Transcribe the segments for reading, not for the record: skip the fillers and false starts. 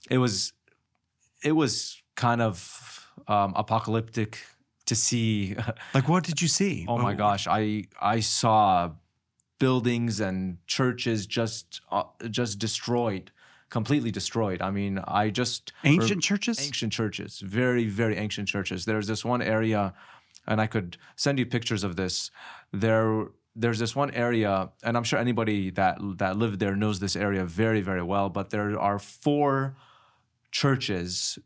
it was kind of apocalyptic to see. Like, what did you see? Oh my gosh, I saw buildings and churches just destroyed, completely destroyed. I mean, Ancient churches? Ancient churches, very, very ancient churches. There's this one area, and I could send you pictures of this. There's this one area, and I'm sure anybody that lived there knows this area very, very well. But there are 4 churches,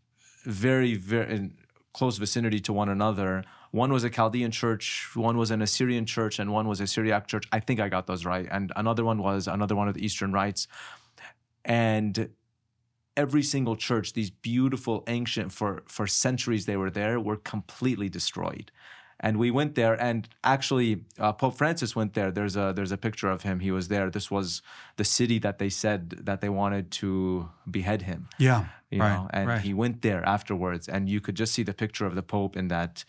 very, very in close vicinity to one another. One was a Chaldean church, one was an Assyrian church, and one was a Syriac church. I think I got those right. And another one was another one of the Eastern Rites. And every single church, these beautiful ancient, for centuries they were there, were completely destroyed. And we went there, and actually Pope Francis went there. There's a picture of him. He was there. This was the city that they said that they wanted to behead him. Yeah, you know, and he went there afterwards, and you could just see the picture of the Pope in that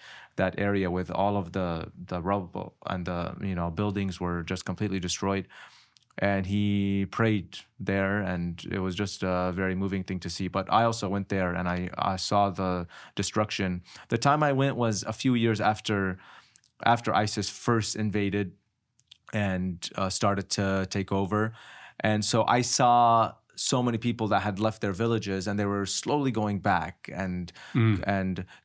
area with all of the rubble, and the buildings were just completely destroyed. And he prayed there, and it was just a very moving thing to see. But I also went there, and I saw the destruction. The time I went was a few years after ISIS first invaded and started to take over. And so I saw so many people that had left their villages, and they were slowly going back, and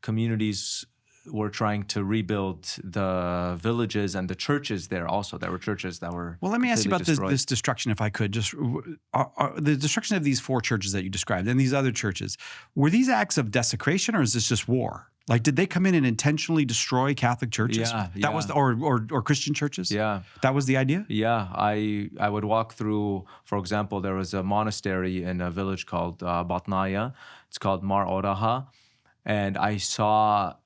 communities were trying to rebuild the villages and the churches there also. There were churches that were Well, let me ask you about this destruction, if I could. Just the destruction of these 4 churches that you described and these other churches, were these acts of desecration, or is this just war? Like, did they come in and intentionally destroy Catholic churches? Yeah, that was or Christian churches? Yeah. That was the idea? Yeah. I would walk through, for example, there was a monastery in a village called Batnaya. It's called Mar Oraha. And I saw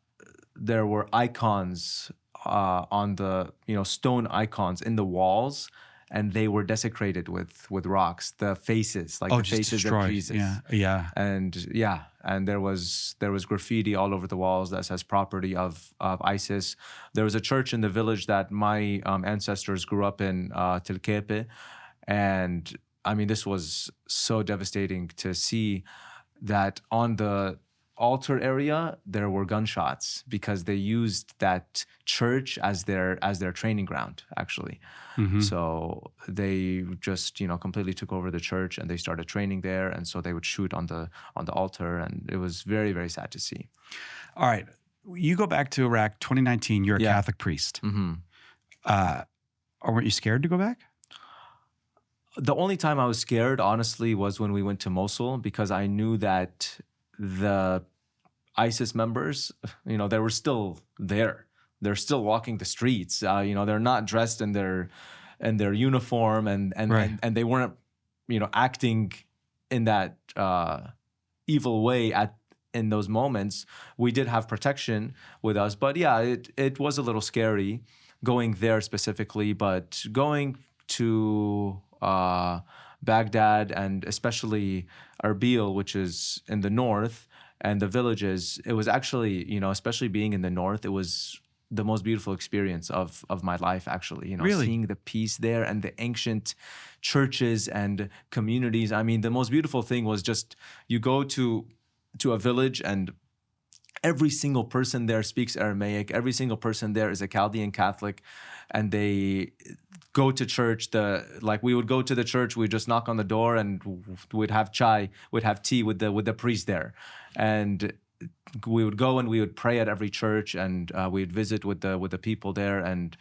there were icons on the, stone icons in the walls, and they were desecrated with rocks. The faces, like the faces destroyed. of Jesus. Yeah. And there was graffiti all over the walls that says property of ISIS. There was a church in the village that my ancestors grew up in, Tilkepe, and I mean, this was so devastating to see that on the altar area there were gunshots because they used that church as their training ground, actually. So they just completely took over the church, and they started training there, and so they would shoot on the altar, and it was very, very sad to see. All right, you go back to Iraq 2019. You're a Catholic priest. Or weren't you scared to go back? The only time I was scared, honestly, was when we went to Mosul, because I knew that the ISIS members, they were still there. They're still walking the streets. They're not dressed in their uniform, and they weren't, acting in that evil way in those moments. We did have protection with us, but yeah, it was a little scary going there specifically. But going to Baghdad, and especially Erbil, which is in the north, and the villages, it was actually, especially being in the north, it was the most beautiful experience of my life, actually. Really? Seeing the peace there and the ancient churches and communities. I mean, the most beautiful thing was just, you go to a village, and every single person there speaks Aramaic. Every single person there is a Chaldean Catholic, and they go to church. We would go to the church, we'd just knock on the door, and we'd have chai, we'd have tea with the priest there. And we would go and we would pray at every church, and we'd visit with the people there. And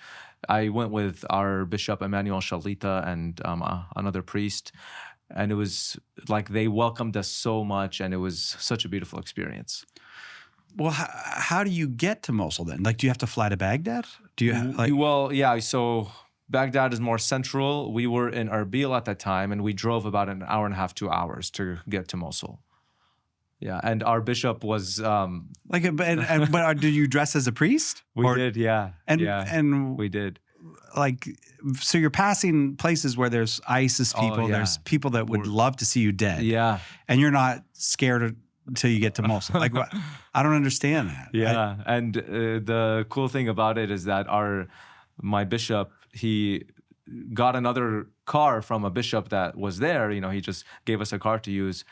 I went with our Bishop Emmanuel Shalita and another priest, and it was like they welcomed us so much, and it was such a beautiful experience. Well, how do you get to Mosul then? Like, do you have to fly to Baghdad? Do you Well, yeah. So Baghdad is more central. We were in Erbil at that time, and we drove about an hour and a half, 2 hours to get to Mosul. Yeah, and our bishop was but do you dress as a priest? We did, yeah. And we did. Like, so you're passing places where there's ISIS people. yeah. There's people that would love to see you dead. Yeah, and you're not scared until you get to Mosul. Like, what? I don't understand that. Yeah, and the cool thing about it is that my bishop, he got another car from a bishop that was there. He just gave us a car to use.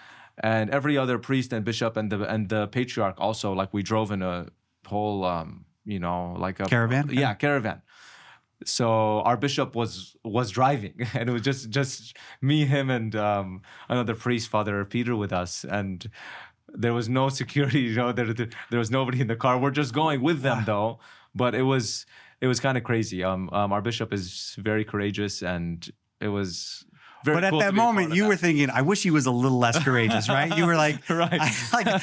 and every other priest and bishop and the patriarch also. Like we drove in a whole, like a Caravan? yeah, caravan. So our bishop was driving, and it was just me, him, and another priest, Father Peter, with us, and there was no security. There was nobody in the car. We're just going with them though, but it was kind of crazy. Our bishop is very courageous, and it was very. But at cool that to be a part moment, of you that. were thinking, "I wish he was a little less courageous," right? You were like, Right.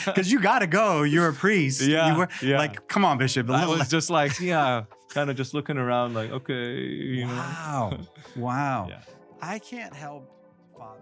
because you got to go. You're a priest. Yeah, You were yeah. like, "Come on, Bishop." A I little was less. just like, yeah, kind of just looking around, like, okay, Wow, wow. Yeah. I can't help, Father.